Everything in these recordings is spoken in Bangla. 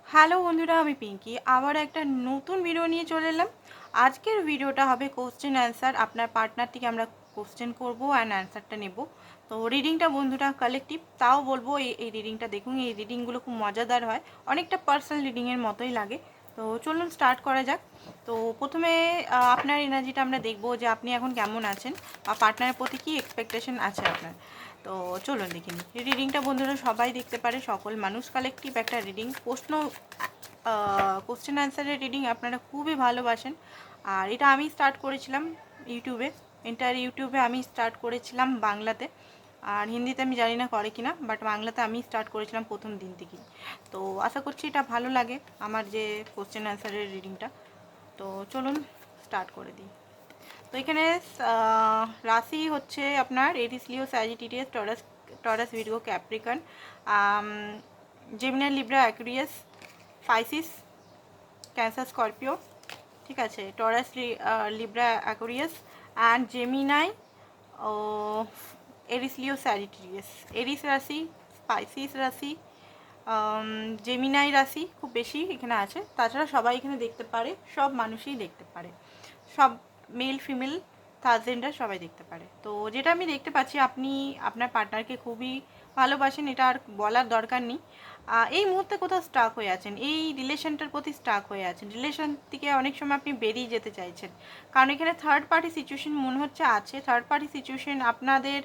হ্যালো বন্ধুরা, আমি পিঙ্কি আবার একটা নতুন ভিডিও নিয়ে চলে এলাম। আজকের ভিডিওটা হবে কোশ্চেন অ্যান্সার। আপনার পার্টনার থেকে আমরা কোশ্চেন করব অ্যান্ড অ্যান্সারটা নেব। তো রিডিংটা বন্ধুরা কালেকটিভ, তাও বলবো এই রিডিংটা দেখুন। এই রিডিংগুলো খুব মজাদার হয়, অনেকটা পার্সোনাল রিডিংয়ের মতোই লাগে। তো চলুন স্টার্ট করা যাক। তো প্রথমে আপনার এনার্জিটা আমরা দেখব যে আপনি এখন কেমন আছেন বা পার্টনারের প্রতি কী এক্সপেকটেশন আছে আপনার। তো চলুন দেখে নিই। রিডিংটা বন্ধুরা সবাই দেখতে পারে, সকল মানুষ কালেকটিভ একটা রিডিং। কোশ্চেন অ্যান্সারের রিডিং আপনারা খুবই ভালোবাসেন। আর এটা আমি স্টার্ট করেছিলাম ইউটিউবে, এন্টার ইউটিউবে আমি স্টার্ট করেছিলাম বাংলাতে। আর হিন্দিতে আমি জানি না করে কিনা, বাট বাংলাতে আমি স্টার্ট করেছিলাম প্রথম দিন থেকেই। তো আশা করছি এটা ভালো লাগে আমার যে কোশ্চেন অ্যান্সারের রিডিংটা। তো চলুন স্টার্ট করে দিই। তো এখানে রাশি হচ্ছে আপনার Aries, Leo, Sagittarius, Taurus, Virgo, Capricorn, Gemini, Libra, Aquarius, Pisces, Cancer, Scorpio. ঠিক আছে, Taurus, Libra, Aquarius and Gemini, Aries, Leo, Sagittarius. Aries রাশি, পাইসিস রাশি, জেমিনাই রাশি খুব বেশি এখানে আছে। তাছাড়া সবাই এখানে দেখতে পারে, সব মানুষই দেখতে পারে, সব মেল ফিমেল থার্জেন্ডার সবাই দেখতে পারে। তো যেটা আমি দেখতে পাচ্ছি, আপনি আপনার পার্টনারকে খুবই ভালোবাসেন, এটা আর বলার দরকার নেই। এই মুহূর্তে কোথাও স্টাক হয়ে আছেন, এই রিলেশনটার প্রতি স্টাক হয়ে আছেন, রিলেশন থেকে অনেক সময় আপনি বেরিয়ে যেতে চাইছেন। কারণ এখানে থার্ড পার্টি সিচুয়েশন মনে হচ্ছে আছে, থার্ড পার্টি সিচুয়েশন আপনাদের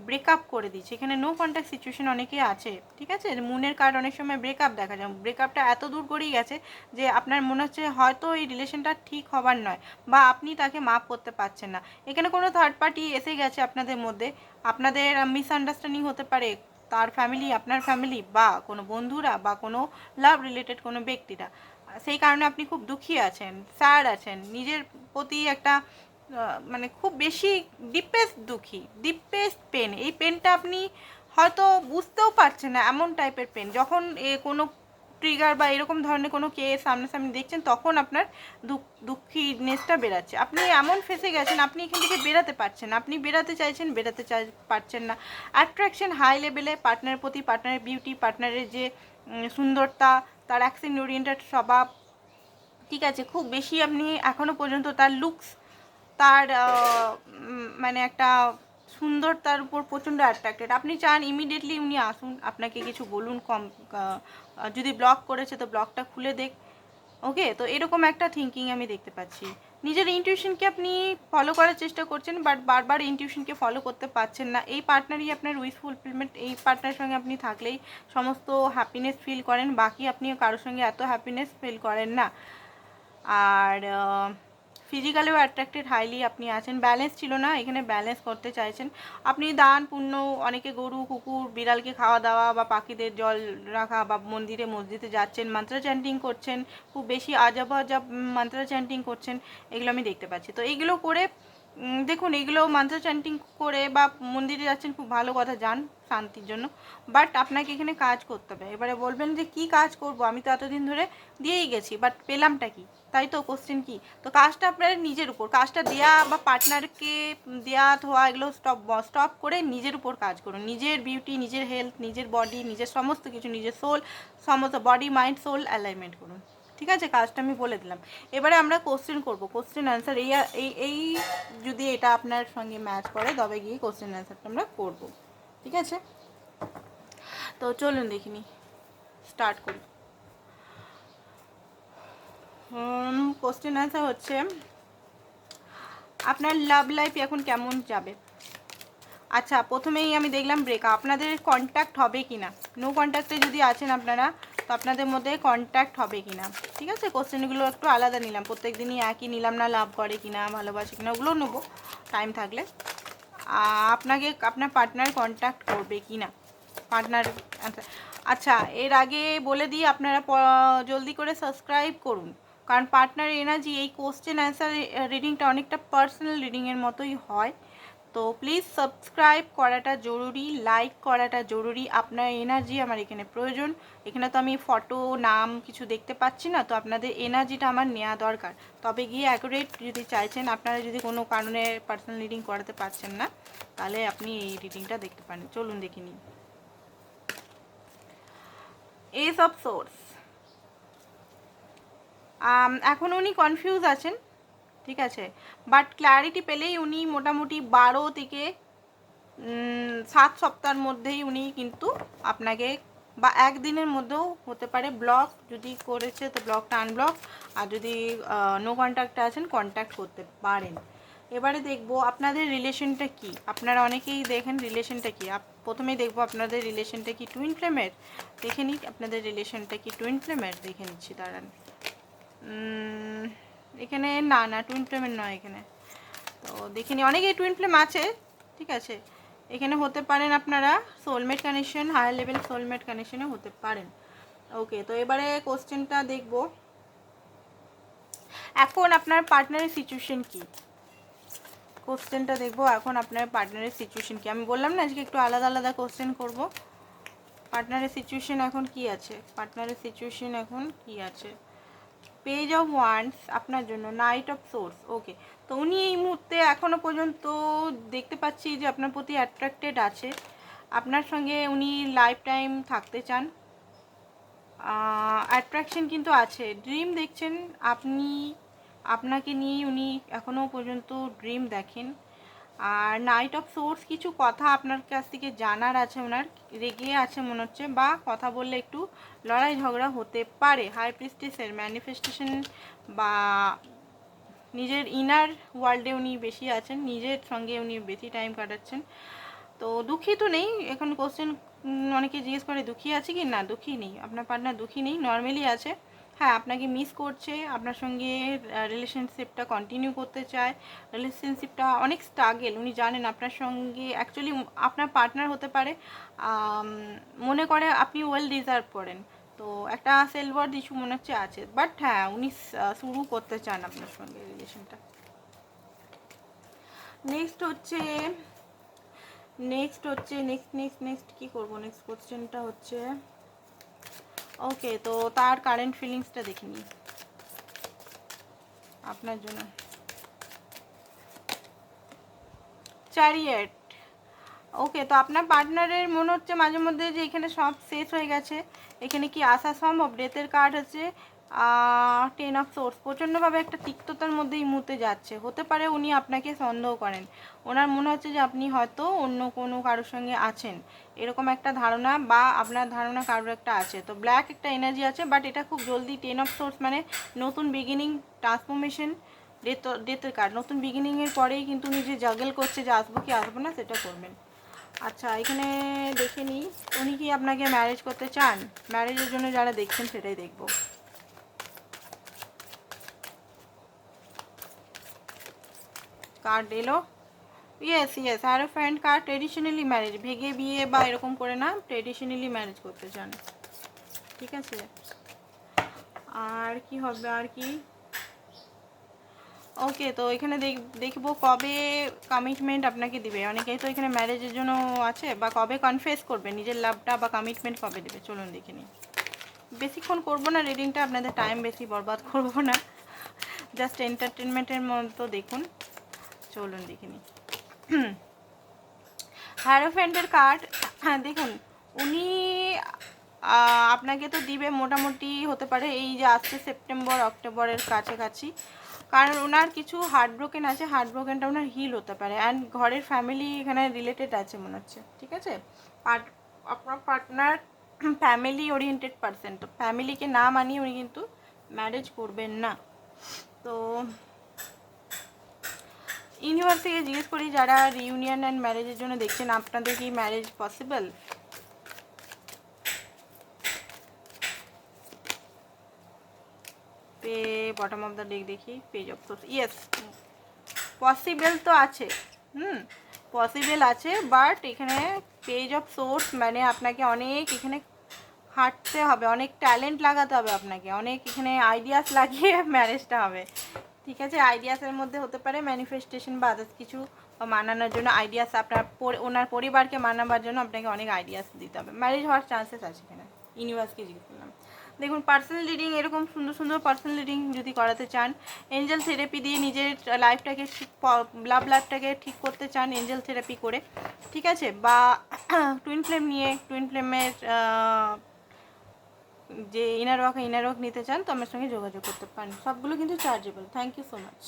ব্রেকআপ করে দিচ্ছে। এখানে নো কন্ট্যাক্ট সিচুয়েশন অনেকে আছে। ঠিক আছে, মুনের কার্ড অনেক সময় ব্রেকআপ দেখা যায়, ব্রেকআপটা এত দূর করেই গেছে যে আপনার মনে হচ্ছে হয়তো এই রিলেশনটা ঠিক হবার নয়, বা আপনি তাকে মাফ করতে পারছেন না। এখানে কোনো থার্ড পার্টি এসে গেছে আপনাদের মধ্যে, আপনাদের মিসআন্ডারস্ট্যান্ডিং হতে পারে, তার ফ্যামিলি, আপনার ফ্যামিলি, বা কোনো বন্ধুরা, বা কোনো লাভ রিলেটেড কোনো ব্যক্তিরা। সেই কারণে আপনি খুব দুঃখী আছেন, স্যাড আছেন, নিজের প্রতি একটা মানে খুব বেশি ডিপেস্ট দুঃখী, ডিপেস্ট পেন। এই পেনটা আপনি হয়তো বুঝতেও পারছেন না, এমন টাইপের পেন। যখন কোনো ট্রিগার বা এরকম ধরনের কোনো কেস সামনাসামনি দেখছেন, তখন আপনার দুঃখীনেসটা বেরাচ্ছে। আপনি এমন ফেসে গেছেন, আপনি এখান থেকে বেরাতে পারছেন না, আপনি বেরাতে চাইছেন, পারছেন না। অ্যাট্রাকশন হাই লেভেলে পার্টনারের প্রতি, পার্টনারের বিউটি, পার্টনারের যে সুন্দরতা, তার অ্যাকশন ওরিয়েন্টেড স্বভাব। ঠিক আছে, খুব বেশি আপনি এখনও পর্যন্ত তার লুকস, তার মানে একটা সুন্দরতার উপর প্রচণ্ড অ্যাট্রাক্টেড। আপনি চান ইমিডিয়েটলি উনি আসুন, আপনাকে কিছু বলুন, যদি ব্লক করেছে তো ব্লকটা খুলে দেখ। ওকে, তো এরকম একটা থিঙ্কিং আমি দেখতে পাচ্ছি। নিজের ইনটিউশনকে আপনি ফলো করার চেষ্টা করছেন, বাট বারবার ইনটিউশনকে ফলো করতে পারছেন না। এই পার্টনারই আপনার উইশ ফুলফিলমেন্ট। এই পার্টনারের সঙ্গে আপনি থাকলেই সমস্ত হ্যাপিনেস ফিল করেন, বাকি আপনি কারোর সঙ্গে এত হ্যাপিনেস ফিল করেন না। আর ফিজিক্যালিও অ্যাট্রাক্টেড হাইলি আপনি আছেন। ব্যালেন্স ছিল না, এখানে ব্যালেন্স করতে চাইছেন আপনি। দান পুণ্য, অনেকে গরু, কুকুর, বিড়ালকে খাওয়া দাওয়া, বা পাখিদের জল রাখা, বা মন্দিরে মসজিদে যাচ্ছেন, মন্ত্র চ্যান্টিং করছেন, খুব বেশি আজব আজব মন্ত্র চ্যান্টিং করছেন, এগুলো আমি দেখতে পাচ্ছি। তো এইগুলো করে দেখুন, এগুলো মন্ত্র চ্যান্টিং করে বা মন্দিরে যাচ্ছেন, খুব ভালো কথা, যান শান্তির জন্য। বাট আপনাকে এখানে কাজ করতে হবে। এবারে বলবেন যে কি কাজ করব, আমি তো এতদিন ধরে দিয়েই গেছি, বাট পেলামটা কি? তাই তো কোশ্চেন কি? তো কাজটা আপনার নিজের উপর, কাজটা দেয়া বা পার্টনারকে দেয়া ধোয়া এগুলো স্টপ করে নিজের উপর কাজ করুন। নিজের বিউটি, নিজের হেলথ, নিজের বডি, নিজের সমস্ত কিছু, নিজের সোল, সমস্ত বডি মাইন্ড সোল অ্যালাইনমেন্ট করুন। ঠিক আছে, কাজটা আমি বলে দিলাম। এবারে আমরা কোশ্চেন করব, কোশ্চেন অ্যান্সার। এই যদি এটা আপনার সঙ্গে ম্যাচ করে, তবে গিয়ে কোশ্চেন অ্যান্সারটা আমরা করব। ঠিক আছে, তো চলুন দেখিনি, স্টার্ট করি। কোশ্চেন অ্যান্সার হচ্ছে, আপনার লাভ লাইফ এখন কেমন যাবে? আচ্ছা, প্রথমেই আমি দেখলাম ব্রেকআপ। আপনাদের কন্ট্যাক্ট হবে কি না? নো কন্ট্যাক্টে যদি আছেন আপনারা, তো আপনাদের মধ্যে কন্ট্যাক্ট হবে কি না? ঠিক আছে, কোশ্চেনগুলো একটু আলাদা নিলাম, প্রত্যেক দিনই একই নিলাম না। লাভ করে কি না, ভালোবাসে কি না, ওগুলো নেবো টাইম থাকলে। আপনাকে আপনার পার্টনার কন্ট্যাক্ট করবে কি না, পার্টনার। আচ্ছা, এর আগে বলে দিই, আপনারা জলদি করে সাবস্ক্রাইব করুন, কারণ পার্টনার এনার্জি, এই কোশ্চেন অ্যান্সার রিডিংটা অনেকটা পার্সোনাল রিডিংয়ের মতোই হয়। তো প্লিজ সাবস্ক্রাইব করাটা জরুরি, লাইক করাটা জরুরি। আপনার এনার্জি আমার এখানে প্রয়োজন। এখানে তো আমি ফটো, নাম কিছু দেখতে পাচ্ছি না, তো আপনাদের এনার্জিটা আমার নেওয়া দরকার। তবে গিয়ে অ্যাকুরেট যদি চাইছেন, আপনারা যদি কোনো কারণে পার্সোনাল রিডিং করাতে পারছেন না, তাহলে আপনি এই রিডিংটা দেখতে পারেন। চলুন দেখে নিন। এস অফ সোর্স, এখন উনি কনফিউজ আছেন, ঠিক আছে, বাট ক্ল্যারিটি পেলেই উনি মোটামুটি 12 থেকে 7 সপ্তাহের মধ্যেই উনি কিন্তু আপনাকে, বা একদিনের মধ্যেও হতে পারে, ব্লক যদি করেছে তো ব্লকটা আনব্লক, আর যদি নো কন্ট্যাক্টে আছেন কন্ট্যাক্ট করতে পারেন। এবারে দেখবো আপনাদের রিলেশনটা কি। আপনারা অনেকেই দেখেন রিলেশনটা কি। প্রথমেই দেখবো আপনাদের রিলেশনটা কি টুইন ফ্লেমের। দেখে নিই আপনাদের রিলেশনটা কি টুইন ফ্লেমের, দেখে নিচ্ছি দাঁড়ান। এখানে না টুইন ফ্লেমের নয় এখানে, তো দেখে নিই। অনেকেই টুইন ফ্লেম আছে, ঠিক আছে, এখানে হতে পারেন আপনারা soulmate connection, higher level soulmate কানেকশনে হতে পারেন। ওকে, তো এবারে কোশ্চেনটা দেখব, এখন আপনার পার্টনারের সিচুয়েশন কি। কোশ্চেনটা দেখবো, এখন আপনার পার্টনারের সিচুয়েশন কি। আমি বললাম না আজকে একটু আলাদা আলাদা কোশ্চেন করব। পার্টনারের সিচুয়েশন এখন কি আছে, পার্টনারের সিচুয়েশন এখন কি আছে। পেজ অফ ওয়ান্স আপনার জন্য, নাইট অফ সোর্স। ওকে, তো উনি এই মুহূর্তে এখনও পর্যন্ত দেখতে পাচ্ছি যে আপনার প্রতি অ্যাট্রাক্টেড আছে, আপনার সঙ্গে উনি লাইফ টাইম থাকতে চান, অ্যাট্রাকশন কিন্তু আছে। ড্রিম দেখছেন আপনি, আপনাকে নিয়ে উনি এখনও পর্যন্ত ড্রিম দেখেন। আর নাইট অফ সোর্স কিছু কথা আপনার কাছ থেকে জানার আছে, ওনার রেগে আছে মনে হচ্ছে, বা কথা বললে একটু লড়াই ঝগড়া হতে পারে। হাই প্রিস্টেসের ম্যানিফেস্টেশন, বা নিজের ইনার ওয়ার্ল্ডে উনি বেশি আছেন, নিজের সঙ্গে উনি বেশি টাইম কাটাচ্ছেন। তো দুঃখী তো নেই, এখন কোশ্চেন অনেকে জিজ্ঞেস করে দুঃখী আছে কি, না দুঃখী নেই, আপনার পার্টনার দুঃখী নেই, নর্মালি আছে। হ্যাঁ, আপনাকে মিস করছে, আপনার সঙ্গে রিলেশনশিপটা কন্টিনিউ করতে চায়। রিলেশনশিপটা অনেক স্ট্রাগেল, উনি জানেন আপনার সঙ্গে অ্যাকচুয়ালি আপনার পার্টনার হতে পারে মনে করে আপনি ওয়েল ডিজার্ভ করেন, তো একটা সেলফ ওয়ার্থ ইস্যু মনে হচ্ছে আছে, বাট হ্যাঁ উনি শুরু করতে চান আপনার সঙ্গে রিলেশনটা। নেক্সট হচ্ছে নেক্সট কি করবো, নেক্সট কোশ্চেনটা হচ্ছে, ওকে, তো তার কারেন্ট ফিলিংসটা দেখে নিই আপনার জন্য। চ্যারিয়েট। ওকে, তো আপনার পার্টনারের মনে হচ্ছে মাঝে মধ্যে যে এখানে সব শেষ হয়ে গেছে, এখানে কি আসা সম্ভব। ডেথের কার্ড হচ্ছে 10 অফ সোর্স, প্রচণ্ডভাবে একটা তিক্ততার মধ্যে এই মুহূর্তে যাচ্ছে। হতে পারে উনি আপনাকে সন্দেহ করেন, ওনার মনে হচ্ছে যে আপনি হয়তো অন্য কোনো কারোর সঙ্গে আছেন, এরকম একটা ধারণা, বা আপনার ধারণা কারোর একটা আছে। তো ব্ল্যাক একটা এনার্জি আছে, বাট এটা খুব জলদি 10 অফ সোর্স মানে নতুন বিগিনিং, ট্রান্সফরমেশন। ডেথের কার্ড, নতুন বিগিনিংয়ের পরেই কিন্তু উনি যে জাগল করছে যে আসবো কি আসবো না সেটা করবেন। আচ্ছা, এখানে দেখে নিই উনি কি আপনাকে ম্যারেজ করতে চান। ম্যারেজের জন্য যারা দেখছেন সেটাই দেখব। কার্ড এলো, ইয়েস আর ফ্রেন্ড কার্ড। ট্রেডিশনালি ম্যারেজ, ভেগে বিয়ে বা এরকম করে না, ট্রেডিশনালি ম্যারেজ করতে চান, ঠিক আছে। আর কি হবে, আর কি, ওকে, তো এখানে দেখবো কবে কমিটমেন্ট আপনাকে দিবে। অনেকেই তো এখানে ম্যারেজের জন্য আছে, বা কবে কনফেস করবে নিজের লাভটা, বা কমিটমেন্ট কবে দেবে। চলুন দেখে নিই। বেশিক্ষণ করবো না রিডিংটা, আপনাদের টাইম বেশি বরবাদ করবো না, জাস্ট এন্টারটেনমেন্টের মতো দেখুন। চলুন দেখে নিই। হ্যারোফ্যান্টের কার্ড, হ্যাঁ দেখুন, উনি আপনাকে তো দিবে মোটামুটি, হতে পারে এই যে আসছে সেপ্টেম্বর অক্টোবরের কাছাকাছি, কারণ ওনার কিছু হার্ট ব্রোকেন আছে, হার্ট ব্রোকেনটা ওনার হিল হতে পারে। অ্যান্ড ঘরের ফ্যামিলি এখানে রিলেটেড আছে মনে হচ্ছে, ঠিক আছে। আপনার পার্টনার ফ্যামিলি ওরিয়েন্টেড পারসন, তো ফ্যামিলিকে না মানিয়ে উনি কিন্তু ম্যারেজ করবেন না। তো ইউনিভার্স থেকে জিজ্ঞেস করি, যারা রিউনিয়ন অ্যান্ড ম্যারেজের জন্য দেখছেন, আপনাদের কি marriage possible. Bottom of the deck দেখি, page of swords, yes possible তো আছে, পসিবল আছে, বাট এখানে পেজ অফ সোর্স মানে আপনাকে অনেক এখানে হাঁটতে হবে, অনেক ট্যালেন্ট লাগাতে হবে আপনাকে, অনেক এখানে আইডিয়াস লাগিয়ে ম্যারেজটা হবে, ঠিক আছে। আইডিয়াসের মধ্যে হতে পারে ম্যানিফেস্টেশন বা আদার্স কিছু মানানোর জন্য আইডিয়াস, আপনার ওনার পরিবারকে মানাবার জন্য আপনাকে অনেক আইডিয়াস দিতে হবে। ম্যারেজ হওয়ার চান্সেস আছে এখানে, ইউনিভার্সকে জিজ্ঞেস করলাম। দেখুন, পার্সোনাল রিডিং, এরকম সুন্দর সুন্দর পার্সোনাল রিডিং যদি করাতে চান, এঞ্জেল থেরাপি দিয়ে নিজের লাইফটাকে ঠিক, লাভ লাইফটাকে ঠিক করতে চান এঞ্জেল থেরাপি করে, ঠিক আছে, বা টুইন ফ্লেম নিয়ে টুইন ফ্লেমের যে ইনার ওয়ার্ক নিতে চান তো আমার সঙ্গে যোগাযোগ করতে পারেন। সবগুলো কিন্তু chargeable. Thank you so much.